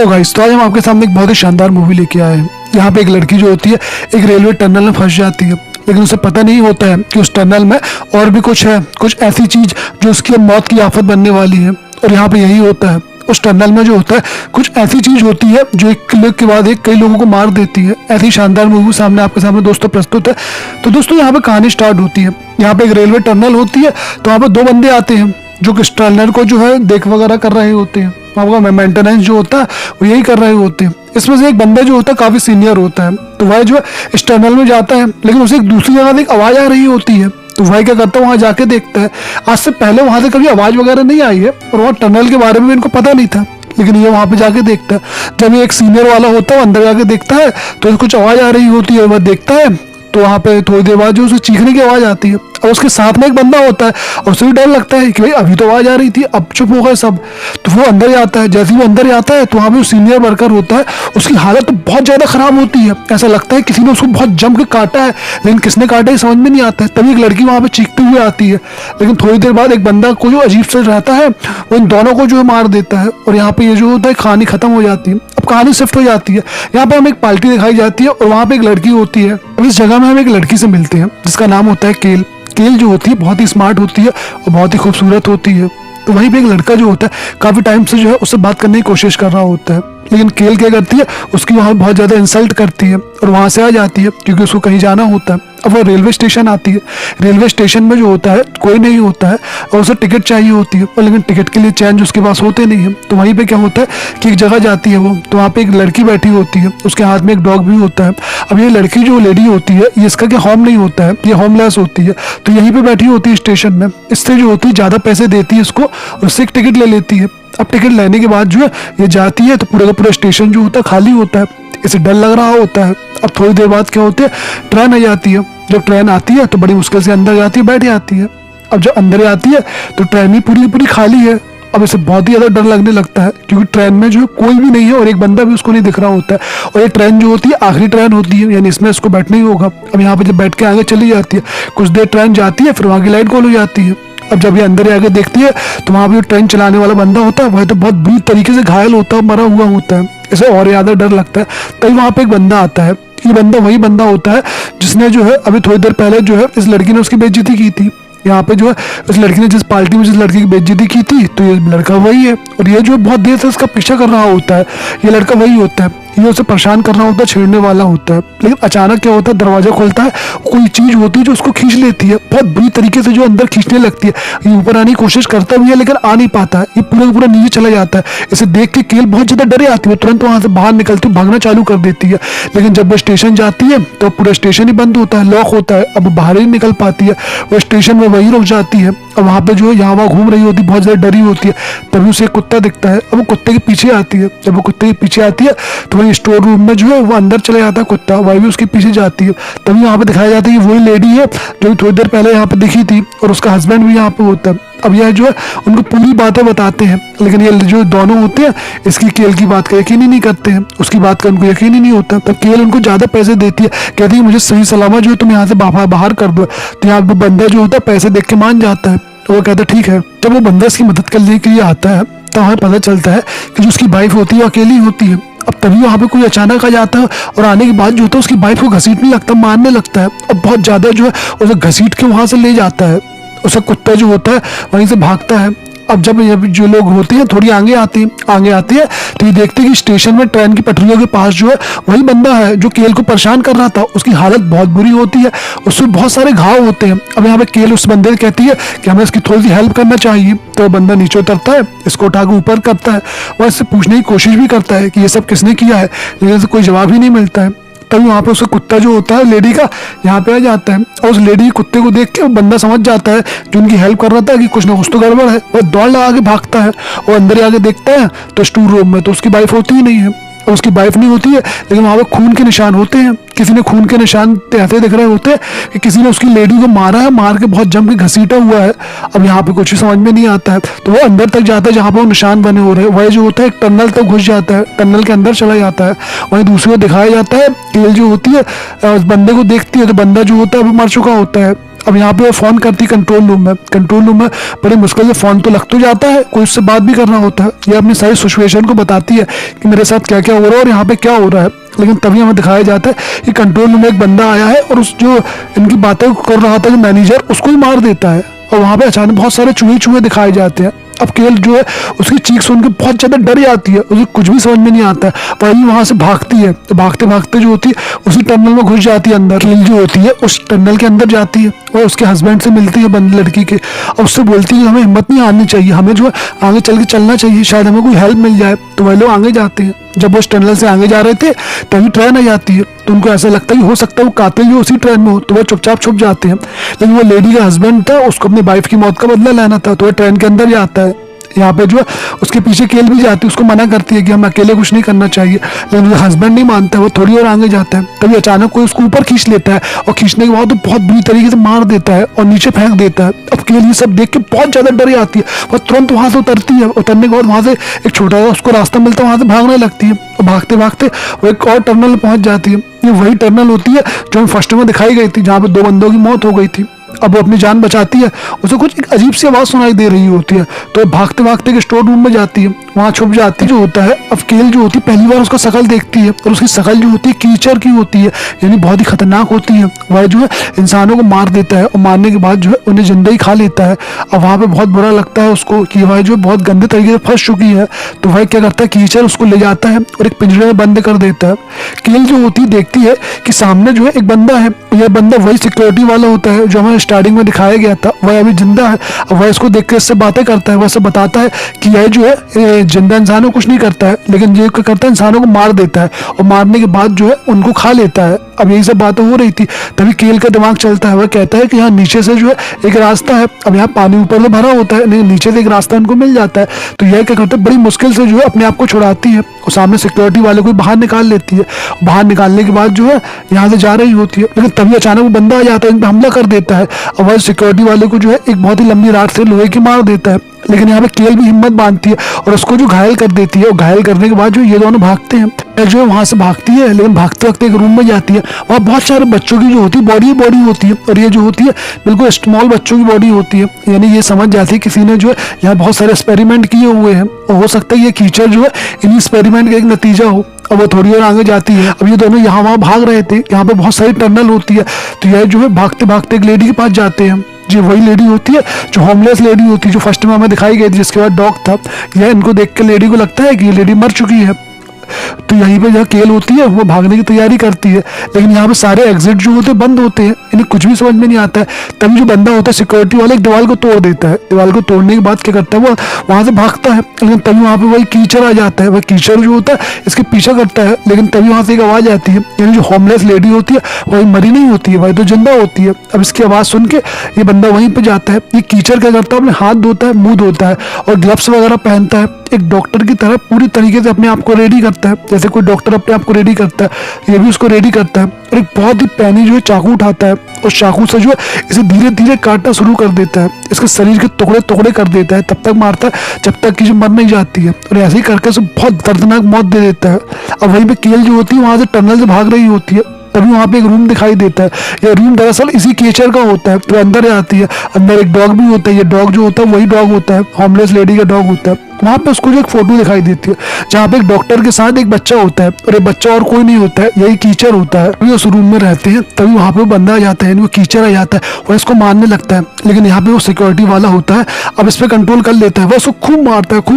Hello guys, तो आज हम आपके सामने एक बहुत ही शानदार मूवी लेके आए हैं। यहाँ पे एक लड़की जो होती है एक रेलवे टनल में फंस जाती है, लेकिन उसे पता नहीं होता है कि उस टनल में और भी कुछ है, कुछ ऐसी चीज जो उसकी मौत की आफत बनने वाली है। और यहाँ पे यही होता है, उस टनल में जो होता है कुछ ऐसी चीज होती है जो एक क्लिक के बाद एक कई लोगों को मार देती है। ऐसी शानदार मूवी सामने आपके सामने दोस्तों प्रस्तुत है। तो दोस्तों यहाँ पे कहानी स्टार्ट होती है। यहाँ पे एक रेलवे टनल होती है, तो वहाँ पे दो बंदे आते हैं जो कि टनल को जो है देख वगैरह कर रहे होते हैं। वहाँ का मेंटेनेंस जो होता है वो यही कर रहे होते हैं। इसमें से एक बंदा जो होता है काफी सीनियर होता है, तो वह जो है इस टनल में जाता है, लेकिन उसे एक दूसरी जगह से एक आवाज आ रही होती है। तो वह क्या करता है, वहां जाके देखता है। आज से पहले वहां से कभी आवाज वगैरह नहीं आई है और वहाँ टनल के बारे में भी इनको पता नहीं था, लेकिन ये वहां पे जाके देखता है। जब ये एक सीनियर वाला होता है वो अंदर जाके देखता है तो कुछ आवाज आ रही होती है। वह देखता है तो वहां पे थोड़ी देर बाद जो उसे चीखने की आवाज आती है और उसके साथ में एक बंदा होता है और उसे भी डर लगता है कि भाई अभी तो आवाज आ रही थी, अब चुप हो गए सब। तो वो अंदर जाता है। जैसे ही वो अंदर जाता है तो वहां पे सीनियर वर्कर होता है, उसकी हालत तो बहुत ज्यादा खराब होती है। ऐसा लगता है किसी ने उसको बहुत जम के काटा है, लेकिन किसने काटा है समझ में नहीं आता है। तभी एक लड़की वहां पे चीखते हुए आती है, लेकिन थोड़ी देर बाद एक बंदा को जो अजीब से रहता है वो इन दोनों को जो है मार देता है। और यहाँ पे ये जो होता है कहानी खत्म हो जाती है। अब कहानी शिफ्ट हो जाती है, यहाँ पे हमें एक पार्टी दिखाई जाती है और वहां पे एक लड़की होती है। अब इस जगह में हम एक लड़की से मिलते हैं जिसका नाम होता है केल। केल जो होती है बहुत ही स्मार्ट होती है और बहुत ही खूबसूरत होती है। तो वहीं पे एक लड़का जो होता है काफी टाइम से जो है उससे बात करने की कोशिश कर रहा होता है, लेकिन केल क्या करती है, उसकी वहां बहुत ज्यादा इंसल्ट करती है और वहां से आ जाती है क्योंकि उसको कहीं जाना होता है। अब वो रेलवे स्टेशन आती है। रेलवे स्टेशन में जो होता है कोई नहीं होता है और उसे टिकट चाहिए होती है, और लेकिन टिकट के लिए चेंज उसके पास होते नहीं है। तो वहीं पे क्या होता है कि एक जगह जाती है वो, तो वहाँ पे एक लड़की बैठी होती है, उसके हाथ में एक डॉग भी होता है। अब ये लड़की जो लेडी होती है ये इसका क्या होम नहीं होता है, ये होमलेस होती है। तो यहीं पे बैठी होती है स्टेशन में। इससे जो होती है ज्यादा पैसे देती है इसको और उससे एक टिकट ले लेती है। अब टिकट लेने के बाद जो है ये जाती है तो पूरा का पूरा स्टेशन जो होता है खाली होता है। इसे डर लग रहा होता है। अब थोड़ी देर बाद क्या होता है, ट्रेन आ जाती है। जब ट्रेन आती है तो बड़ी मुश्किल से अंदर जाती है, बैठ जाती है। अब जब अंदर आती है तो ट्रेन ही पूरी पूरी खाली है। अब इसे बहुत ही ज्यादा डर लगने लगता है क्योंकि ट्रेन में जो है कोई भी नहीं है और एक बंदा भी उसको नहीं दिख रहा होता है। और ये ट्रेन जो होती है आखिरी ट्रेन होती है, यानी इसमें इसको बैठना ही होगा। अब यहाँ पे जब बैठ के आगे चली जाती है, कुछ देर ट्रेन जाती है, फिर वहाँ की लाइट गोल हो जाती है। अब जब ये अंदर आगे देखती है तो वहां पे ट्रेन चलाने वाला बंदा होता है वह तो बहुत बुरी तरीके से घायल होता है, मरा हुआ होता है। इसे और ज्यादा डर लगता है। तभी वहां पे एक बंदा आता है। ये बंदा वही बंदा होता है जिसने जो है अभी थोड़ी देर पहले जो है इस लड़की ने उसकी बेइज्जती की थी। यहाँ पे जो है उस लड़की ने जिस पार्टी में जिस लड़की की बेइज्जती की थी, तो ये लड़का वही है। और ये जो बहुत देर से उसका पीछा कर रहा होता है, ये लड़का वही होता है। ये उसे परेशान कर रहा होता है, छेड़ने वाला होता है। लेकिन अचानक क्या होता है, दरवाजा खोलता है, कोई चीज होती है जो उसको खींच लेती है, बहुत बुरी तरीके से जो अंदर खींचने लगती है। ये ऊपर आने की कोशिश करता भी है लेकिन आ नहीं पाता है, ये पूरा पूरा नीचे चला जाता है। इसे देख के केल बहुत ज्यादा डरे आती है, तुरंत वहां से बाहर निकलती है, भागना चालू कर देती है। लेकिन जब वो स्टेशन जाती है तो पूरा स्टेशन ही बंद होता है, लॉक होता है। अब बाहर ही निकल पाती है, वो स्टेशन में वही रुक जाती है। और वहां पे जो है यहाँ वहाँ घूम रही होती है, बहुत ज्यादा डरी होती है। तभी उसे एक कुत्ता दिखता है। अब वो कुत्ते के पीछे आती है। जब वो कुत्ते के पीछे आती है तो वही स्टोर रूम में जो है वो अंदर चले जाता है कुत्ता, वही भी उसके पीछे जाती है। तभी वहां पे दिखाया जाता है कि वही लेडी है जो थोड़ी देर पहले यहाँ पे दिखी थी और उसका हस्बैंड भी यहाँ पे होता है। अब यह जो है उनको पूरी बातें बताते हैं, लेकिन ये जो दोनों होते हैं इसकी केल की बात का यकीन ही नहीं करते हैं, उसकी बात का उनको यकीन ही नहीं होता। तब केल उनको ज्यादा पैसे देती है, कहती है मुझे सही सलामत जो है तुम यहाँ से बाहर कर दो। तो यहाँ पे बंदा जो होता है पैसे देख के मान जाता है। तो वो कहता है ठीक है। जब वो बंदा इसकी मदद करने के लिए आता है तो हमें पता चलता है कि जो उसकी वाइफ होती है वो अकेली होती है। अब तभी वहां पे कोई अचानक आ जाता है और आने के बाद जो होता है उसकी वाइफ को घसीटने लगता है, मारने लगता है और बहुत ज्यादा जो है उसे घसीट के वहां से ले जाता है। उसका कुत्ता जो होता है वहीं से भागता है। अब जब ये जो लोग होते हैं थोड़ी आगे आती है तो ये देखते हैं कि स्टेशन में ट्रेन की पटरियों के पास जो है वही बंदा है जो केल को परेशान कर रहा था। उसकी हालत बहुत बुरी होती है, उससे बहुत सारे घाव होते हैं। अब यहाँ पे केल उस बंदे से कहती है कि हमें इसकी थोड़ी सी हेल्प करना चाहिए। तो बंदा नीचे उतरता है, इसको उठा के ऊपर करता है, वह इससे पूछने की कोशिश भी करता है कि ये सब किसने किया है, लेकिन इसे कोई जवाब ही नहीं मिलता है। तभी वहां पे उसका कुत्ता जो होता है लेडी का यहाँ पे आ जाता है और उस लेडी के कुत्ते को देख के बंदा समझ जाता है जो उनकी हेल्प कर रहा था कि कुछ ना कुछ तो गड़बड़ है। वह दौड़ लगा के भागता है और अंदर आके देखता है तो स्टोर रूम में तो उसकी वाइफ होती ही नहीं है। और उसकी वाइफ नहीं होती है, लेकिन वहां पे खून के निशान होते हैं। किसी ने खून के निशान ऐसे दिख रहे होते हैं कि किसी ने उसकी लेडी को मारा है, मार के बहुत जम के घसीटा हुआ है। अब यहाँ पे कुछ समझ में नहीं आता है तो वो अंदर तक जाता है जहाँ पे वो निशान बने हो रहे हैं। वही जो होता है एक टनल तक घुस जाता है, टनल के अंदर चला जाता है। वहीं दूसरी ओर दिखाया जाता है केल जो होती है उस बंदे को देखती है तो बंदा जो होता है अभी मर चुका होता है। अब यहाँ पे वो फ़ोन करती कंट्रोल रूम में। कंट्रोल रूम में बड़ी मुश्किल से फ़ोन तो लग तो जाता है, कोई उससे बात भी करना होता है। ये अपनी सारी सिचुएशन को बताती है कि मेरे साथ क्या क्या हो रहा है और यहाँ पे क्या हो रहा है। लेकिन तभी हमें दिखाया जाता है कि कंट्रोल रूम में एक बंदा आया है और उस जो इनकी बातें कर रहा था जो मैनेजर, उसको ही मार देता है। और वहाँ पे अचानक बहुत सारे चूहे चूहे दिखाए जाते हैं। अब केल जो है उसकी चीख सुन के बहुत ज़्यादा डर जाती है, उसे कुछ भी समझ में नहीं आता है। वही वहाँ से भागती है, तो भागते भागते जो होती है उसी टनल में घुस जाती है अंदर। केल जो होती है उस टनल के अंदर जाती है और उसके हस्बैंड से मिलती है बंद लड़की के, और उससे बोलती है कि हमें हिम्मत नहीं हारनी चाहिए, हमें जो है आगे चल के चलना चाहिए, शायद हमें कोई हेल्प मिल जाए। तो वह लोग आगे जाते हैं। जब वो उस टनल से आगे जा रहे थे तभी ट्रेन आ जाती है, तो उनको ऐसा लगता है कि हो सकता है वो कातिल जो उसी ट्रेन में हो, तो वह चुपचाप छुप जाते हैं। लेकिन वो लेडी का हस्बैंड था, उसको अपनी वाइफ की मौत का बदला लेना था, तो वह ट्रेन के अंदर जाता है। यहाँ पे जो है उसके पीछे केल भी जाती है, उसको मना करती है कि हम अकेले कुछ नहीं करना चाहिए, लेकिन उसका हस्बैंड नहीं मानता है, वो थोड़ी और आगे जाता है। तभी अचानक कोई उसको ऊपर खींच लेता है और खींचने के बाद तो बहुत बुरी तरीके से मार देता है और नीचे फेंक देता है। अब केल ये सब देख के बहुत ज्यादा डर जाती है, वो तुरंत वहां से उतरती है। उतरने के बाद वहां से एक छोटा सा उसको रास्ता मिलता है, वहां से भागने लगती है और भागते भागते वो एक और टनल में पहुंच जाती है। ये वही टनल होती है जो हम फर्स्ट में दिखाई गई थी, जहाँ पे 2 बंदों की मौत हो गई थी। अब वो अपनी जान बचाती है, उसे कुछ एक अजीब सी आवाज़ सुनाई दे रही होती है, तो भागते भागते एक स्टोर रूम में जाती है, वहाँ छुप जाती है। जो होता है अब केल जो होती है पहली बार उसका शकल देखती है और उसकी शकल जो होती है कीचड़ की होती है, यानी बहुत ही खतरनाक होती है। वह जो है इंसानों को मार देता है और मारने के बाद जो है उन्हें जिंदा ही खा लेता है। अब वहाँ पे बहुत बुरा लगता है उसको कि वह जो बहुत गंदे तरीके से फंस चुकी है, तो वह क्या करता है कीचड़ उसको ले जाता है और एक पिंजरे में बंद कर देता है। केल जो होती है देखती है कि सामने जो है एक बंदा है, यह बंदा वही सिक्योरिटी वाला होता है जो हमें स्टार्टिंग में दिखाया गया था, वह अभी जिंदा है। अब वह इसको देख कर इससे बातें करता है, वह सब बताता है कि यह जो है जिंदा इंसानों को कुछ नहीं करता है, लेकिन ये क्या करता है इंसानों को मार देता है और मारने के बाद जो है उनको खा लेता है। अब यही सब बातें हो रही थी, तभी केल का दिमाग चलता है, वह कहता है कि यहाँ नीचे से जो है एक रास्ता है। अब यहाँ पानी ऊपर से भरा होता है, लेकिन नीचे से एक रास्ता उनको मिल जाता है। तो यह क्या करता है बड़ी मुश्किल से जो है अपने आप को छुड़ाती है और सामने सिक्योरिटी वाले को बाहर निकाल लेती है। बाहर निकालने के बाद जो है यहाँ से जा रही होती है, लेकिन तभी अचानक वो बंदा आ जाता है, इन पर हमला कर देता है और वह सिक्योरिटी वाले को जो है एक बहुत ही लंबी राड से लोहे की मार देता है। लेकिन यहाँ पे केल भी हिम्मत बांधती है और उसको जो घायल कर देती है, और घायल करने के बाद जो ये दोनों भागते हैं, जो है वहां से भागती है, लेकिन भागते वक्त एक रूम में जाती है, वहाँ बहुत सारे बच्चों की जो होती है बॉडी होती है, और ये जो होती है बिल्कुल स्मॉल बच्चों की बॉडी होती है। यानी ये समझ जाती है किसी ने जो है यहाँ बहुत सारे एक्सपेरिमेंट किए हुए हैं और हो सकता है ये कीचड़ जो है इन्हीं एक्सपेरिमेंट का एक नतीजा हो। अब वो थोड़ी और आगे जाती है। अब ये दोनों यहाँ वहाँ भाग रहे थे, यहाँ पे बहुत सारी टनल होती है, तो यह जो है भागते भागते एक लेडी के पास जाते हैं। जी वही लेडी होती है जो होमलेस लेडी होती है, जो फर्स्ट में हमें दिखाई गई थी, जिसके बाद डॉग था। यह इनको देख के लेडी को लगता है कि ये लेडी मर चुकी है, तो यहीं पे जहाँ केल होती है वो भागने की तैयारी करती है, लेकिन यहाँ पे सारे एग्जिट जो होते हैं बंद होते हैं, इन्हें कुछ भी समझ में नहीं आता है। तभी जो बंदा होता है सिक्योरिटी वाला एक दीवार को तोड़ देता है। दीवार को तोड़ने के बाद क्या करता है वो वहां से भागता है, लेकिन तभी वहां पे वही कीचड़ आ जाता है। वह कीचड़ जो होता है इसके पीछा करता है, लेकिन तभी वहां से एक आवाज आती है, यानी जो होमलेस लेडी होती है वही मरी नहीं होती है, वही तो जिंदा होती है। अब इसकी आवाज सुन के ये बंदा वहीं पे जाता है। ये कीचड़ क्या करता है अपने हाथ धोता है, मुंह धोता है और ग्लव्स वगैरह पहनता है, एक डॉक्टर की तरह पूरी तरीके से अपने आप को रेडी करता है, जैसे कोई डॉक्टर अपने आप को रेडी करता है, ये भी उसको रेडी करता है। और एक बहुत ही पैनी जो है चाकू उठाता है और चाकू से जो है इसे धीरे धीरे काटना शुरू कर देता है, इसके शरीर के टुकड़े टुकड़े कर देता है, तब तक मारता है जब तक कि जो मर नहीं जाती है, और ऐसे ही करके उसे बहुत दर्दनाक मौत दे देता है। अब वहीं पे केल जो होती है वहां से टनल से भाग रही होती है, तभी वहां पे एक रूम दिखाई देता है। यह रूम दरअसल इसी कीचड़ का होता है, तो अंदर आती है। अंदर एक डॉग भी होता है, ये डॉग जो होता है वही डॉग होता है, होमलेस लेडी का डॉग होता है। वहां पे उसको जो एक फोटो दिखाई देती है जहाँ पे एक डॉक्टर के साथ एक बच्चा होता है, और एक बच्चा और कोई नहीं होता है, यही कीचड़ होता है। अभी उस रूम में रहते हैं, तभी वहां पे बंदा आ जाता है, वो कीचड़ आ जाता है, वह इसको मारने लगता है, लेकिन यहाँ पे वो सिक्योरिटी वाला होता है, अब इस पे कंट्रोल कर लेता है। वह उसको खूब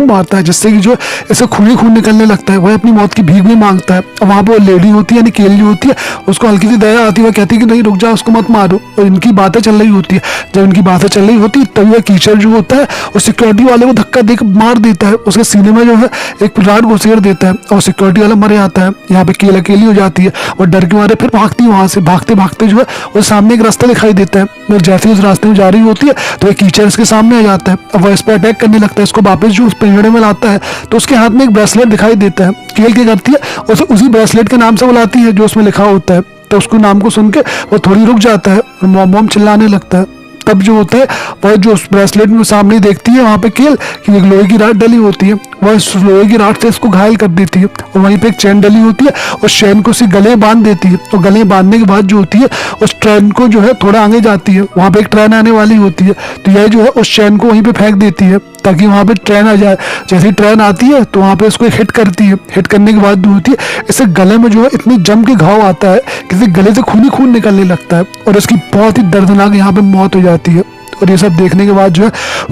मारता है, जिससे कि जो इसे खून निकलने लगता है। वह अपनी मौत की भीख भी मांगता है। और वहाँ पे वो लेडी होती है यानी केल जो होती है, उसको हल्की सी दया आती है, वह कहती है कि नहीं रुक जा, उसको मत मारो। और इनकी बातें चल रही होती है, जब इनकी बातें चल रही होती है तभी वह कीचड़ जो होता है वो सिक्योरिटी वाले को धक्का देकर मार देता है, उसके सीने में जो है एक राड घुसेड़ देता है और सिक्योरिटी वाला मर जाता है। यहाँ पे केल अकेली हो जाती है और डर के मारे फिर भागती है वहां से। भागते भागते जो है वो सामने एक रास्ता दिखाई देता है, और जैसे उस रास्ते में जा रही होती है तो एक कीचड़ इसके सामने आ जाता है। अब वह इस पर अटैक करने लगता है, इसको वापस जो उस पिंजड़े में लाता है, तो उसके हाथ में एक ब्रेसलेट दिखाई देता है। केल क्या करती है उसे उसी ब्रेसलेट के नाम से बुलाती है जो उसमें लिखा होता है, तो उसको नाम को सुन के वो थोड़ी रुक जाता है और मॉम मॉम चिल्लाने लगता है। तब जो होता है वह जो उस ब्रेसलेट में सामने देखती है वहां पे केल कि एक लोहे की राड डली होती है, वह लोहे की राड से इसको घायल कर देती है और वहीं पे एक चैन डली होती है, उस चैन को उसी गले बांध देती है। तो गले बांधने के बाद जो होती है उस ट्रेन को जो है थोड़ा आगे जाती है, वहाँ पे एक ट्रेन आने वाली होती है, तो यह जो है उस चैन को वहीं पे फेंक देती है ताकि वहाँ पे ट्रेन आ जाए। जैसे ही ट्रेन आती है तो वहाँ पे इसको हिट करती है। हिट करने के बाद जो होती है इससे गले में जो है इतनी जम के घाव आता है, किसी गले से खून ही खून निकलने लगता है और इसकी बहुत ही दर्दनाक यहाँ पे मौत हो जाती है। और ये सब देखने के बाद जो है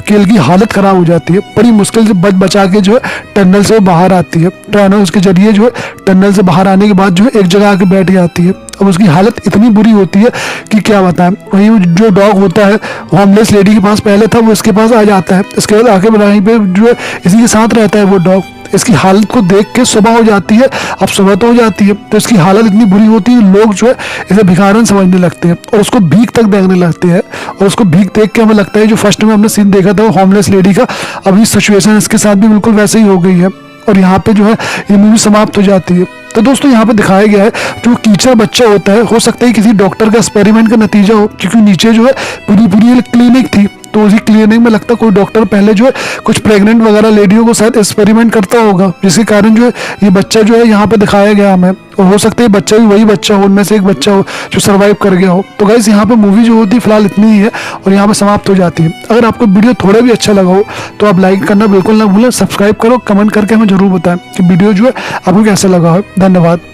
केल की हालत खराब हो जाती है। बड़ी मुश्किल से बच बचा के जो है टनल से बाहर आती है। ट्रेन उसके जरिए जो है टनल से बाहर आने के बाद जो है एक जगह आके बैठ जाती है। अब उसकी हालत इतनी बुरी होती है कि क्या बताएं। वहीं जो डॉग होता है होमलेस लेडी के पास पहले था, वो इसके पास आ जाता है। इसके बाद आके वहीं पे जो है इसी के साथ रहता है वो डॉग। इसकी हालत को देख के सुबह हो जाती है। अब सुबह तो हो जाती है तो इसकी हालत इतनी बुरी होती है, लोग जो है इसे भिखारन समझने लगते हैं और उसको भीख तक देखने लगते हैं। और उसको भीख देख के हमें लगता है जो फर्स्ट में हमने सीन देखा था वो होमलेस लेडी का, अभी सिचुएशन इसके साथ भी बिल्कुल वैसे ही हो गई है। और यहाँ पे जो है ये मूवी समाप्त हो जाती है। तो दोस्तों यहाँ पे दिखाया गया है जो कीचड़ बच्चा होता है, हो सकता है किसी डॉक्टर का एक्सपेरिमेंट का नतीजा हो, क्योंकि नीचे जो है पूरी क्लिनिक थी, तो उसी क्लिनिक में लगता है कोई डॉक्टर पहले जो है कुछ प्रेग्नेंट वगैरह लेडियों को शायद एक्सपेरिमेंट करता होगा, जिसके कारण जो है ये बच्चा जो है यहाँ पे दिखाया गया हमें। और हो सकता है बच्चा भी वही बच्चा हो, उनमें से एक बच्चा हो जो सर्वाइव कर गया हो। तो गाइस यहाँ पे मूवी जो होती है फिलहाल इतनी ही है और यहाँ पे समाप्त हो जाती है। अगर आपको वीडियो थोड़ा भी अच्छा लगा हो तो आप लाइक करना बिल्कुल ना भूलें, सब्सक्राइब करो, कमेंट करके हमें जरूर बताएं कि वीडियो जो है आपको कैसा लगा हो। धन्यवाद।